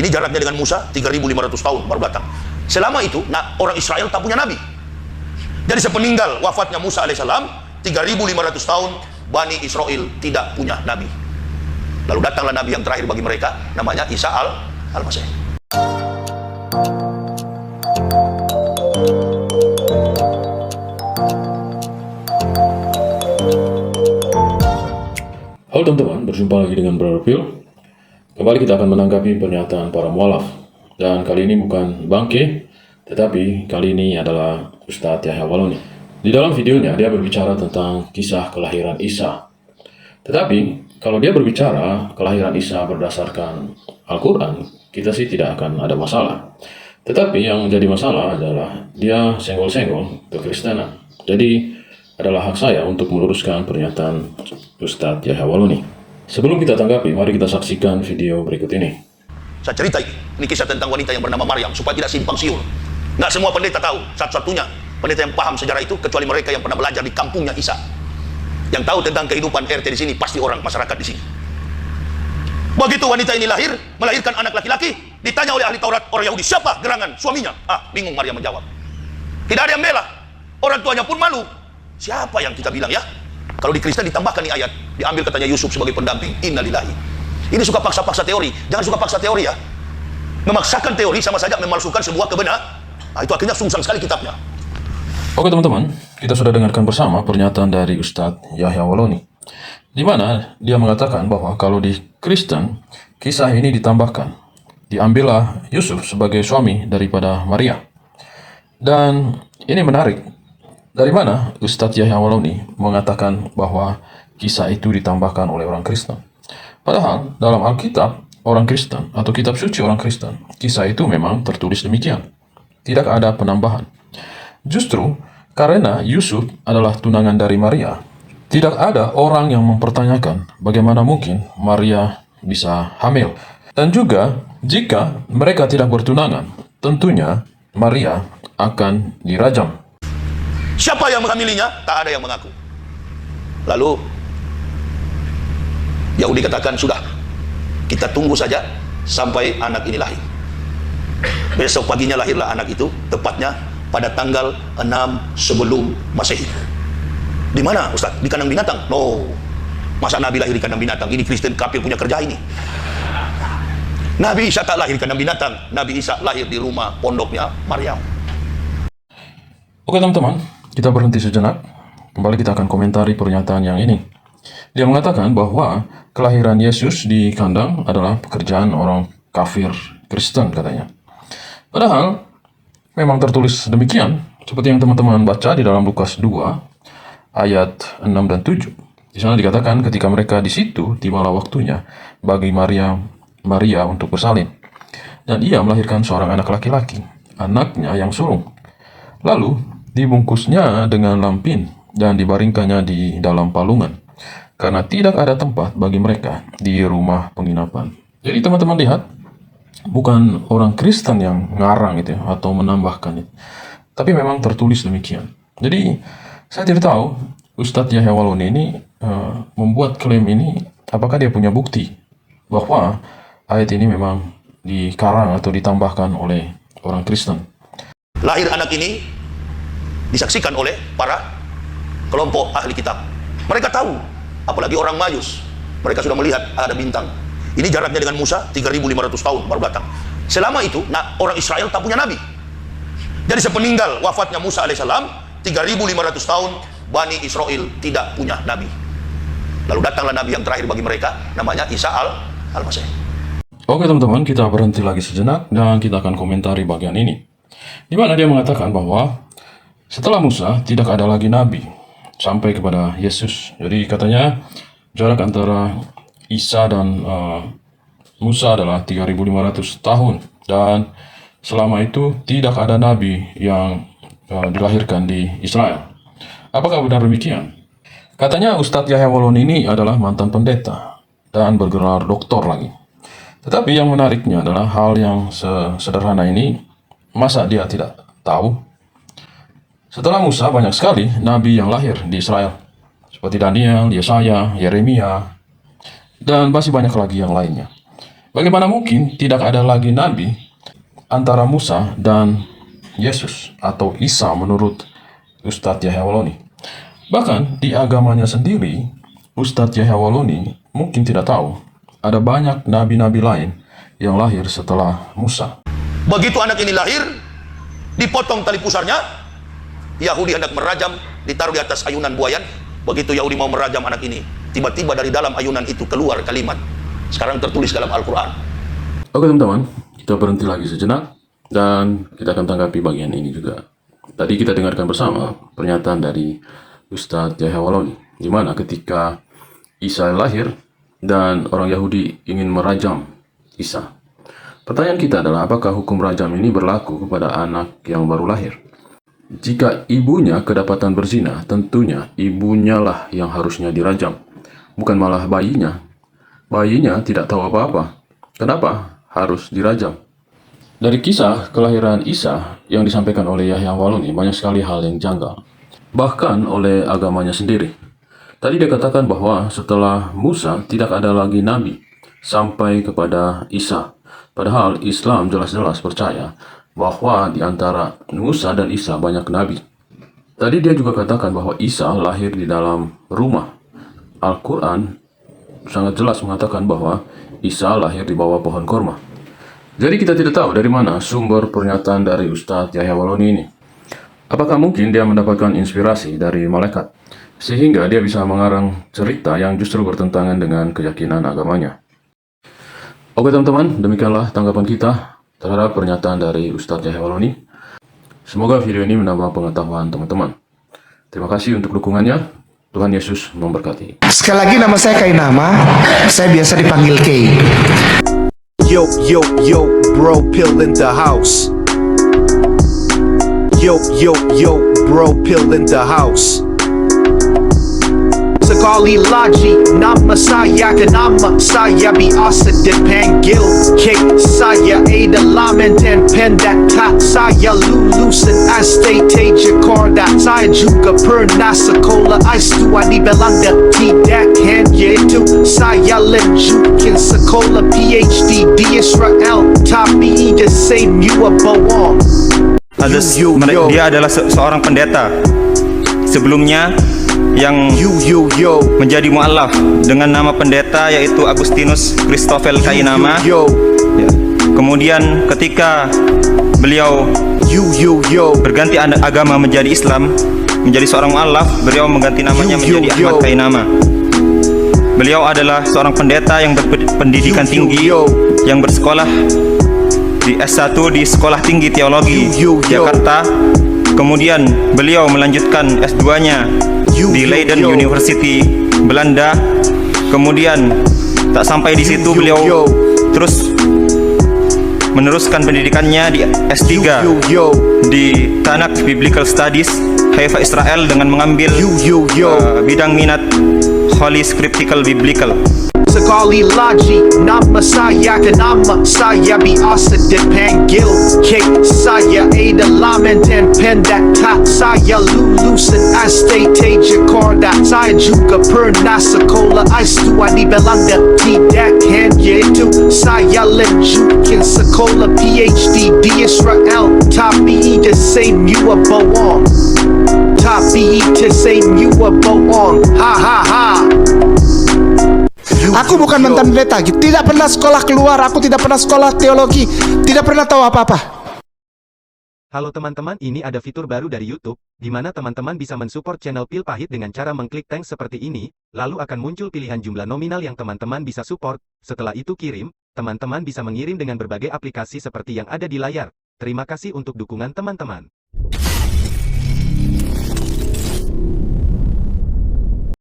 Ini jaraknya dengan Musa 3.500 tahun baru datang. Selama itu orang Israel tak punya nabi. Jadi sepeninggal wafatnya Musa alaihissalam 3.500 tahun Bani Israel tidak punya nabi. Lalu datanglah nabi yang terakhir bagi mereka, namanya Isa al-Masih. Halo teman-teman, berjumpa lagi dengan Brother Phil. Kembali kita akan menanggapi pernyataan para mualaf. Dan kali ini bukan Bangke, tetapi kali ini adalah Ustadz Yahya Waloni. Di dalam videonya dia berbicara tentang kisah kelahiran Isa. Tetapi kalau dia berbicara kelahiran Isa berdasarkan Al-Quran, kita sih tidak akan ada masalah. Tetapi yang menjadi masalah adalah dia senggol-senggol kekristenan. Jadi adalah hak saya untuk meluruskan pernyataan Ustadz Yahya Waloni. Sebelum kita tanggapi, mari kita saksikan video berikut ini. Saya cerita ini kisah tentang wanita yang bernama Maryam supaya tidak simpang siur. Nggak semua pendeta tahu. Satu-satunya pendeta yang paham sejarah itu kecuali mereka yang pernah belajar di kampungnya Isa. Yang tahu tentang kehidupan RT di sini pasti orang masyarakat di sini. Begitu wanita ini lahir, melahirkan anak laki-laki, ditanya oleh ahli Taurat orang Yahudi, siapa gerangan suaminya? Bingung Maryam menjawab. Tidak ada yang bela. Orang tuanya pun malu. Siapa yang kita bilang ya? Kalau di Kristen ditambahkan nih ayat, diambil katanya Yusuf sebagai pendamping. Innalillahi. Ini suka paksa-paksa teori. Jangan suka paksa teori ya. Memaksakan teori sama saja memalsukan sebuah kebenaran. Itu akhirnya sungsang sekali kitabnya. Oke teman-teman, kita sudah dengarkan bersama pernyataan dari Ustadz Yahya Waloni, di mana dia mengatakan bahwa kalau di Kristen, kisah ini ditambahkan. Diambillah Yusuf sebagai suami daripada Maria. Dan ini menarik. Dari mana Ustadz Yahya Waloni mengatakan bahwa kisah itu ditambahkan oleh orang Kristen? Padahal dalam Alkitab orang Kristen atau kitab suci orang Kristen, kisah itu memang tertulis demikian. Tidak ada penambahan. Justru karena Yusuf adalah tunangan dari Maria, tidak ada orang yang mempertanyakan bagaimana mungkin Maria bisa hamil. Dan juga jika mereka tidak bertunangan, tentunya Maria akan dirajam. Siapa yang menghamilinya? Tak ada yang mengaku. Lalu Yahudi katakan, sudah, kita tunggu saja sampai anak ini lahir. Besok paginya lahirlah anak itu, tepatnya pada tanggal 6 sebelum Masehi. Di mana Ustaz? Di kandang binatang? No. Masa Nabi lahir di kandang binatang? Ini Kristen kafir punya kerja ini. Nabi Isa tak lahir di kandang binatang. Nabi Isa lahir di rumah pondoknya Maryam. Oke teman-teman, kita berhenti sejenak. Kembali kita akan komentari pernyataan yang ini. Dia mengatakan bahwa kelahiran Yesus di kandang adalah pekerjaan orang kafir Kristen katanya. Padahal memang tertulis demikian, seperti yang teman-teman baca di dalam Lukas 2 ayat 6 dan 7. Di sana dikatakan ketika mereka di situ tibalah waktunya bagi Maria untuk bersalin. Dan ia melahirkan seorang anak laki-laki, anaknya yang sulung. Lalu dibungkusnya dengan lampin dan dibaringkannya di dalam palungan, karena tidak ada tempat bagi mereka di rumah penginapan. Jadi teman-teman lihat, bukan orang Kristen yang ngarang itu atau menambahkan itu, tapi memang tertulis demikian. Jadi saya tidak tahu Ustadz Yahya Waloni ini membuat klaim ini, apakah dia punya bukti bahwa ayat ini memang dikarang atau ditambahkan oleh orang Kristen. Lahir anak ini disaksikan oleh para kelompok ahli kitab. Mereka tahu, apalagi orang Majus. Mereka sudah melihat ada bintang. Ini jaraknya dengan Musa 3.500 tahun baru datang. Selama itu orang Israel tak punya nabi. Jadi sepeninggal wafatnya Musa alaihissalam 3.500 tahun Bani Israel tidak punya nabi. Lalu datanglah nabi yang terakhir bagi mereka, namanya Isa al-Masih. Oke teman-teman, kita berhenti lagi sejenak dan kita akan komentari bagian ini, di mana dia mengatakan bahwa setelah Musa tidak ada lagi nabi sampai kepada Yesus. Jadi katanya jarak antara Isa dan Musa adalah 3.500 tahun. Dan selama itu tidak ada nabi yang dilahirkan di Israel. Apakah benar demikian? Katanya Ustadz Yahya Waloni ini adalah mantan pendeta dan bergelar doktor lagi. Tetapi yang menariknya adalah hal yang sederhana ini, masa dia tidak tahu? Setelah Musa banyak sekali nabi yang lahir di Israel, seperti Daniel, Yesaya, Yeremia, dan masih banyak lagi yang lainnya. Bagaimana mungkin tidak ada lagi nabi antara Musa dan Yesus atau Isa menurut Ustadz Yahya Waloni? Bahkan di agamanya sendiri, Ustadz Yahya Waloni mungkin tidak tahu ada banyak nabi-nabi lain yang lahir setelah Musa. Begitu anak ini lahir, dipotong tali pusarnya, Yahudi hendak merajam, ditaruh di atas ayunan buayan. Begitu Yahudi mau merajam anak ini, tiba-tiba dari dalam ayunan itu keluar kalimat. Sekarang tertulis dalam Al-Quran. Oke teman-teman, kita berhenti lagi sejenak dan kita akan tanggapi bagian ini juga. Tadi kita dengarkan bersama pernyataan dari Ustadz Yahya Waloni, di mana ketika Isa lahir dan orang Yahudi ingin merajam Isa. Pertanyaan kita adalah, apakah hukum rajam ini berlaku kepada anak yang baru lahir? Jika ibunya kedapatan berzina, tentunya ibunya lah yang harusnya dirajam, bukan malah bayinya. Bayinya tidak tahu apa-apa. Kenapa harus dirajam? Dari kisah kelahiran Isa yang disampaikan oleh Yahya Waloni, banyak sekali hal yang janggal. Bahkan oleh agamanya sendiri. Tadi dia katakan bahwa setelah Musa tidak ada lagi nabi sampai kepada Isa. Padahal Islam jelas-jelas percaya bahwa di antara Musa dan Isa banyak nabi. Tadi dia juga katakan bahwa Isa lahir di dalam rumah. Al-Quran sangat jelas mengatakan bahwa Isa lahir di bawah pohon korma. Jadi kita tidak tahu dari mana sumber pernyataan dari Ustadz Yahya Waloni ini. Apakah mungkin dia mendapatkan inspirasi dari malaikat, sehingga dia bisa mengarang cerita yang justru bertentangan dengan keyakinan agamanya? Oke teman-teman, demikianlah tanggapan kita terhadap pernyataan dari Ustadz Yahya Waloni. Semoga video ini menambah pengetahuan teman-teman. Terima kasih untuk dukungannya. Tuhan Yesus memberkati. Sekali lagi, nama saya Kainama. Saya biasa dipanggil Kay. Yo, yo, yo, bro, pill in the house. Yo, yo, yo, bro, pill in the house. Sekali lagi nama saya Kenama saya biasa dipanggil K. Saya adalah mantan pendat tak saya lulusan STT Jakarta. Saya juga pernah sekolah S2 di Belanda. Tidak hanya itu, saya lanjutkan sekolah PhD di Israel. Tapi the same you are bohong. Dia adalah seorang pendeta sebelumnya yang menjadi mu'alaf dengan nama pendeta yaitu Agustinus Christoffel Kainama. Ya. Kemudian ketika beliau berganti agama menjadi Islam, menjadi seorang mu'alaf, beliau mengganti namanya menjadi Ahmad Kainama. Beliau adalah seorang pendeta yang berpendidikan tinggi, yang bersekolah di S1 di Sekolah Tinggi Teologi Jakarta. Kemudian beliau melanjutkan S2-nya di Leiden University Belanda. Kemudian tak sampai di situ, beliau terus meneruskan pendidikannya di S3 di Tanakh Biblical Studies Haifa Israel dengan mengambil bidang minat Holy Scriptical Biblical. Sekali lagi nama saya Kenama saya biasa dipanggil K. Saya adalah mantan pendat tak saya lulusan STT Jakarta. Saya juga pernah sekolah S2 di Belanda. Tidak hanya itu, saya lanjutkan sekolah PhD di Israel. Tapi the same you are bohong. Tapi the same you are bohong. Ha ha ha. Aku bukan mantan pendeta, tidak pernah sekolah keluar, aku tidak pernah sekolah teologi, tidak pernah tahu apa-apa. Halo teman-teman, ini ada fitur baru dari YouTube, di mana teman-teman bisa mensupport channel Pil Pahit dengan cara mengklik thanks seperti ini, lalu akan muncul pilihan jumlah nominal yang teman-teman bisa support. Setelah itu kirim, teman-teman bisa mengirim dengan berbagai aplikasi seperti yang ada di layar. Terima kasih untuk dukungan teman-teman.